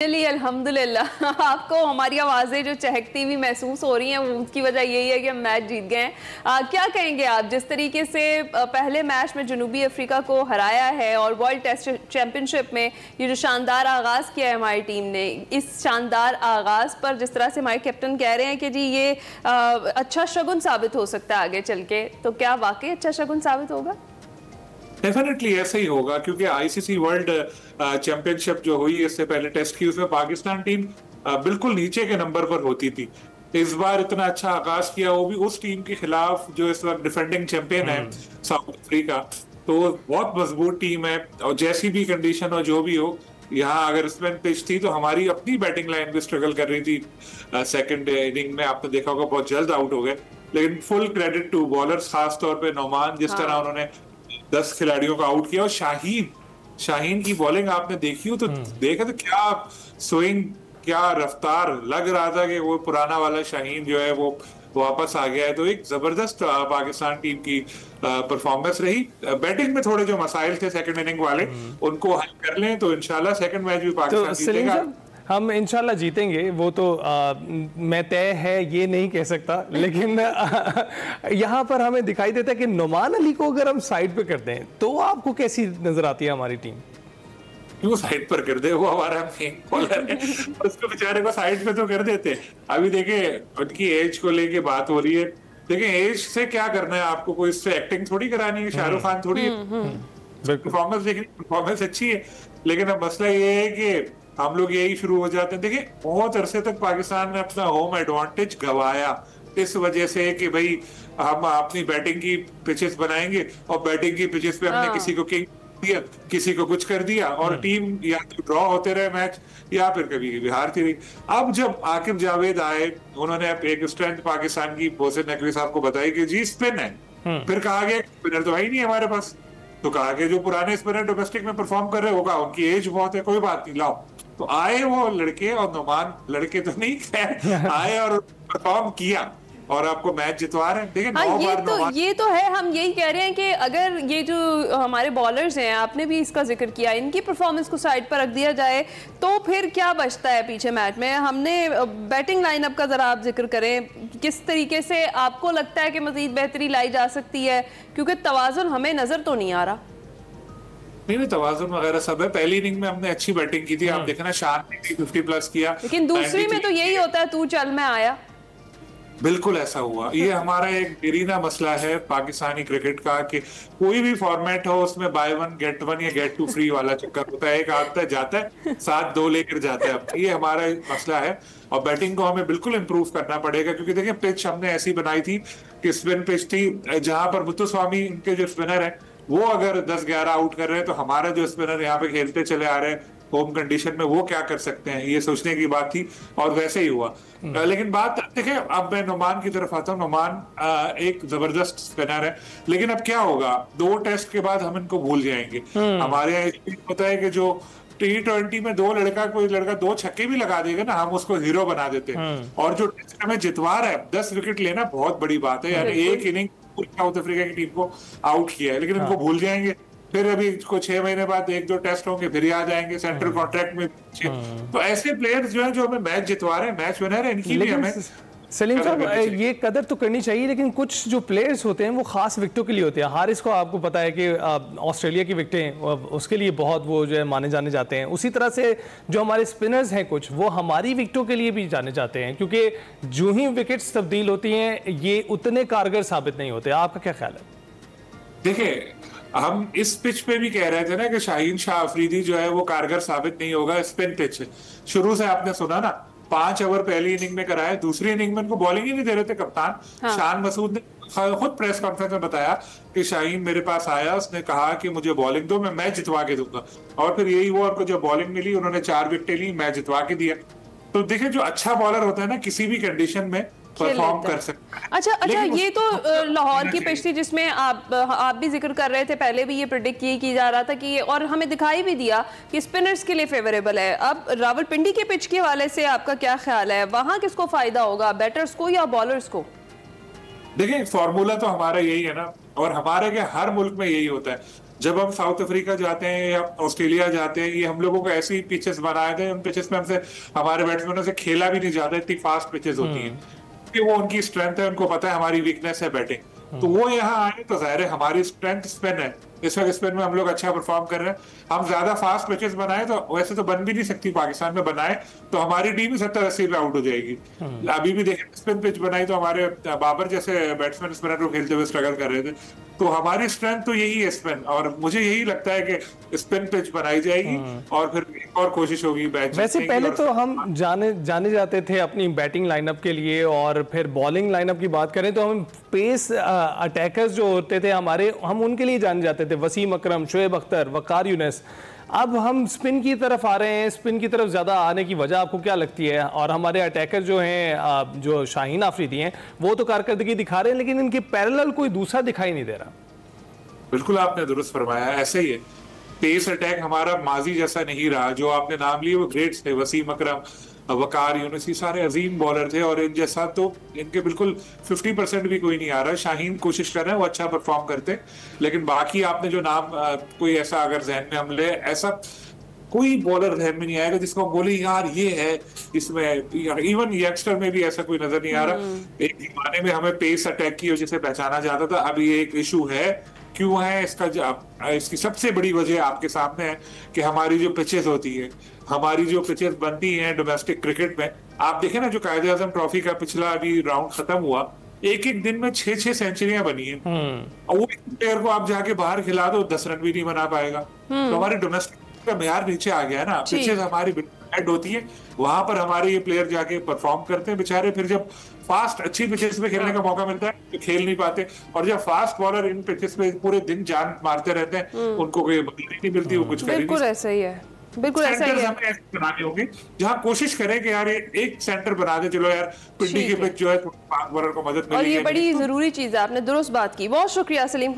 चलिए अल्हम्दुलिल्लाह आपको हमारी आवाज़ें जो चहकती हुई महसूस हो रही हैं उसकी वजह यही है कि हम मैच जीत गए हैं। क्या कहेंगे आप जिस तरीके से पहले मैच में जनूबी अफ्रीका को हराया है और वर्ल्ड टेस्ट चैंपियनशिप में ये जो शानदार आगाज़ किया है हमारी टीम ने, इस शानदार आगाज़ पर जिस तरह से हमारे कैप्टन कह रहे हैं कि जी ये अच्छा शगुन साबित हो सकता है आगे चल के, तो क्या वाकई अच्छा शगुन साबित होगा? डेफिनेटली ऐसे ही होगा क्योंकि आईसीसी वर्ल्ड चैंपियनशिप जो हुई इससे पहले टेस्ट की, उसमें पाकिस्तान टीम बिल्कुल नीचे के नंबर पर होती थी। इस बार इतना अच्छा आगाज किया, वो भी उस टीम के खिलाफ जो इस वक्त डिफेंडिंग चैंपियन है साउथ अफ्रीका। तो बहुत मजबूत टीम है और जैसी भी कंडीशन हो जो भी हो, यहाँ अगर स्पिन पिच थी तो हमारी अपनी बैटिंग लाइन भी स्ट्रगल कर रही थी। सेकंड इनिंग में आपने देखा होगा बहुत जल्द आउट हो गए, लेकिन फुल क्रेडिट टू बॉलर्स, खास तौर पे नोमान, जिस तरह उन्होंने 10 खिलाड़ियों को आउट किया। और शाहीन की बॉलिंग आपने देखी हो तो देखा तो क्या स्विंग, क्या रफ्तार, लग रहा था कि वो पुराना वाला शाहीन जो है वो वापस आ गया है। तो एक जबरदस्त पाकिस्तान टीम की परफॉर्मेंस रही। बैटिंग में थोड़े जो मसाइल थे सेकंड इनिंग वाले, उनको हल कर लें तो इंशाल्लाह सेकंड मैच भी पाकिस्तान जीतेगा। हम इंशाल्लाह जीतेंगे, वो तो मैं तय है ये नहीं कह सकता, लेकिन यहाँ पर हमें दिखाई देता है कि नोमान अली को अगर हम साइड पे कर दें तो आपको कैसी नजर आती है हमारी टीम? क्यों साइड पर कर दे, वो हमारा मेन बॉलर है, उसको बेचारे को साइड पे तो कर देते। अभी देखिए उनकी एज को लेके बात हो रही है, देखिए एज से क्या करना है आपको, कोई इससे एक्टिंग थोड़ी करानी है, शाहरुख खान थोड़ी है। परफॉर्मेंस देखिए, परफॉर्मेंस अच्छी है, लेकिन अब मसला ये है कि हम लोग यही शुरू हो जाते हैं। देखिए बहुत अरसे तक पाकिस्तान ने अपना होम एडवांटेज गवाया इस वजह से कि भाई हम अपनी बैटिंग की पिचेस बनाएंगे और बैटिंग की पिचेस पे हमने किसी को किंग दिया, किसी को कुछ कर दिया और टीम या तो ड्रॉ होते रहे मैच या फिर कभी कभी हारती रही। अब जब आकिब जावेद आए, उन्होंने एक स्ट्रेंथ पाकिस्तान की मोहसिन नकवी साहब को बताई कि जी स्पिन है, फिर कहा गया स्पिनर तो है ही नहीं हमारे पास, तो कहा कि जो पुराने स्पिनर डोमेस्टिक में परफॉर्म कर रहे होगा उनकी एज बहुत है, कोई बात नहीं, लाओ। तो आए वो लड़के, और नोमान लड़के तो नहीं खैर आए और परफॉर्म किया और आपको मैच जितवा रहे हैं। देखिए ये तो है, हम यही कह रहे हैं कि अगर ये जो हमारे बॉलर्स हैं, आपने भी इसका जिक्र किया, इनकी परफॉर्मेंस को साइड पर रख दिया जाए तो फिर क्या बचता है पीछे मैच में? हमने बैटिंग लाइनअप का जरा आप जिक्र करें, किस तरीके से आपको लगता है कि मजीद बेहतरी लाई जा सकती है, क्योंकि तवाज़ुन हमें नजर तो नहीं आ रहा। नहीं, तवाज़ुन वगैरह सब है। पहली इनिंग में हमने अच्छी बैटिंग की थी, आप देखना शान ने 50 प्लस किया, लेकिन दूसरी में तो यही होता है, तू चल मैं आया। बिल्कुल ऐसा हुआ। ये हमारा एक देरीना मसला है पाकिस्तानी क्रिकेट का कि कोई भी फॉर्मेट हो उसमें बाय वन गेट वन या गेट टू फ्री वाला चक्कर होता है, एक आता है जाता है, 7-2 लेकर जाता है। अब ये हमारा मसला है और बैटिंग को हमें बिल्कुल इंप्रूव करना पड़ेगा, क्योंकि देखिए पिच हमने ऐसी बनाई थी कि स्पिन पिच थी, जहां पर मुत्तुस्वामी इनके जो स्पिनर है वो अगर 10-11 आउट कर रहे हैं तो हमारे जो स्पिनर यहाँ पे खेलते चले आ रहे हैं होम कंडीशन में, वो क्या कर सकते हैं, ये सोचने की बात थी और वैसे ही हुआ। लेकिन बात देखिए, अब मैं नोमान की तरफ आता हूँ। नोमान एक जबरदस्त स्पिनर है, लेकिन अब क्या होगा, 2 टेस्ट के बाद हम इनको भूल जाएंगे। हमारे यहाँ होता है कि जो T20 में कोई लड़का 2 छक्के भी लगा देगा ना, हम उसको हीरो बना देते हैं। और जो टेस्ट हमें जितवा रहा है, 10 विकेट लेना बहुत बड़ी बात है, यानी एक इनिंग साउथ अफ्रीका की टीम को आउट किया है, लेकिन इनको भूल जाएंगे। फिर अभी को 6 महीने बाद 1-2 टेस्ट होंगे, फिर आ जाएंगे सेंट्रल कॉन्ट्रैक्ट में। तो ऐसे प्लेयर्स जो है जो हमें मैच जितवा रहे हैं, मैच विनर है, इनकी भी हमें सलीम साहब ये कदर तो करनी चाहिए, लेकिन कुछ जो प्लेयर्स होते हैं वो खास विकेटों के लिए होते हैं। हारिस को आपको पता है कि ऑस्ट्रेलिया की विकेटें उसके लिए बहुत वो जो है माने जाने जाते हैं। उसी तरह से जो हमारे स्पिनर्स हैं कुछ, वो हमारी विकेटों के लिए भी जाने जाते हैं, क्योंकि जो ही विकेट्स तब्दील होती हैं ये उतने कारगर साबित नहीं होते। आपका क्या ख्याल है? देखिए हम इस पिच पे भी कह रहे थे ना कि शाहीन शाह अफरीदी जो है वो कारगर साबित नहीं होगा। स्पिन पिच शुरू से आपने सुना ना, 5 ओवर पहली इनिंग में कराए, दूसरी इनिंग में उनको बॉलिंग ही नहीं दे रहे थे कप्तान। शान मसूद ने खुद प्रेस कॉन्फ्रेंस में बताया कि शाहीन मेरे पास आया, उसने कहा कि मुझे बॉलिंग दो, मैं मैच जितवा के दूंगा। और फिर यही हुआ, उनको जब बॉलिंग मिली उन्होंने 4 विकेटें ली, मैच जितवा के दिया। तो देखिए जो अच्छा बॉलर होता है ना, किसी भी कंडीशन में परफॉर्म कर सकता है। अच्छा, ये तो लाहौर की पिच थी जिसमें आप भी जिक्र कर रहे थे, पहले भी ये प्रेडिक्ट की जा रहा था कि ये, और हमें दिखाई भी दिया कि स्पिनर्स के लिए फेवरेबल है। अब रावलपिंडी के पिच के हवाले से आपका क्या ख्याल है, वहां किसको फायदा होगा, बैटर्स को या बॉलर्स को? देखिए फॉर्मूला तो हमारा यही है ना, और हमारे के हर मुल्क में यही होता है। जब हम साउथ अफ्रीका जाते हैं या ऑस्ट्रेलिया जाते हैं, ये हम लोगों को ऐसे ही पिचेस बनाए थे, उन पिचेस में हमसे हमारे बैट्समैनों से खेला भी नहीं जाता, इतनी फास्ट पिचेस होती हैं, कि वो उनकी स्ट्रेंथ है, उनको पता है हमारी वीकनेस है बैटिंग। तो वो यहाँ आए तो जाहिर है हमारी स्ट्रेंथ स्पिन है, इस वक्त स्पिन में हम लोग अच्छा परफॉर्म कर रहे हैं। हम ज्यादा फास्ट पिचेस बनाए तो वैसे तो बन भी नहीं सकती, पाकिस्तान में बनाए तो हमारी टीम ही 70-80 पे आउट हो जाएगी। अभी भी देखें स्पिन पिच बनाई तो हमारे बाबर जैसे बैट्समैन स्पिनर को खेलते हुए स्ट्रगल कर रहे थे। तो हमारी स्ट्रेंथ तो यही है स्पिन, और मुझे यही लगता है कि स्पिन पिच बनाई जाएगी और फिर एक और कोशिश होगी बैट। वैसे पहले तो हम जाने जाते थे अपनी बैटिंग लाइनअप के लिए, और फिर बॉलिंग लाइनअप की बात करें तो हम पेस अटैकर्स जो होते थे हमारे, हम उनके लिए जाने जाते थे, वसीम अकरम, शोएब अख्तर, वकार यूनिस। अब हम स्पिन की तरफ आ रहे हैं, स्पिन की तरफ ज़्यादा आने की वजह आपको क्या लगती है? और हमारे अटैकर जो हैं, जो शाहीन आफरीदी हैं, वो तो कारकर्दगी दिखा रहे हैं, लेकिन इनके पैरेलल कोई दूसरा दिखाई नहीं दे रहा। बिल्कुल आपने दुरुस्त फरमाया, ऐसे ही है। पेस अटैक हमारा माजी जैसा नहीं रहा, जो आपने नाम लिए वो ग्रेट्स थे, वसीम अकरम, वकार यूनिस, ये सारे अजीम बॉलर थे, और इन जैसा तो इनके बिल्कुल 50% भी कोई नहीं आ रहा। शाहीन कोशिश कर रहे हैं, वो अच्छा परफॉर्म करते, लेकिन बाकी आपने जो नाम कोई ऐसा अगर जहन में हम ले, ऐसा कोई बॉलर जहन में नहीं आएगा जिसको हम बोले यार ये है इसमें। इवन यंगस्टर में भी ऐसा कोई नजर नहीं आ रहा। एक जमाने में हमें पेस अटैक की वजह से पहचाना जाता था, अभी एक इशू है। क्यों है इसकी सबसे बड़ी वजह आपके सामने है कि हमारी जो पिचेस होती है, हमारी जो पिचेस बनती हैं डोमेस्टिक क्रिकेट में, आप देखें ना जो कायदे आजम ट्रॉफी का पिछला अभी राउंड खत्म हुआ, एक एक दिन में 6-6 सेंचुरियां बनी हैं, और वो प्लेयर को आप जाके बाहर खिला दो 10 रन भी नहीं बना पाएगा। तो हमारे डोमेस्टिक का मेयार नीचे आ गया है ना, पिचेस हमारी बैड होती है, वहां पर हमारे ये प्लेयर जाके परफॉर्म करते हैं बेचारे, फिर जब फास्ट अच्छी पिचेस पे खेलने का मौका मिलता है तो खेल नहीं पाते, और जब फास्ट बॉलर इन पिचेस पे पूरे दिन जान मारते रहते हैं, उनको कोई मदद नहीं मिलती, वो कुछ कर ही नहीं। बिल्कुल ऐसा ही है, बिल्कुल ऐसा ही है। हमें ऐसे बनाने होंगे जहां कोशिश करें कि यार एक सेंटर बना दे, चलो यार पिंडी की पिच जो है फास्ट बॉलर को मदद मिलेगी। और ये बड़ी जरूरी चीज है, आपने दुरुस्त बात की, बहुत शुक्रिया सलीम।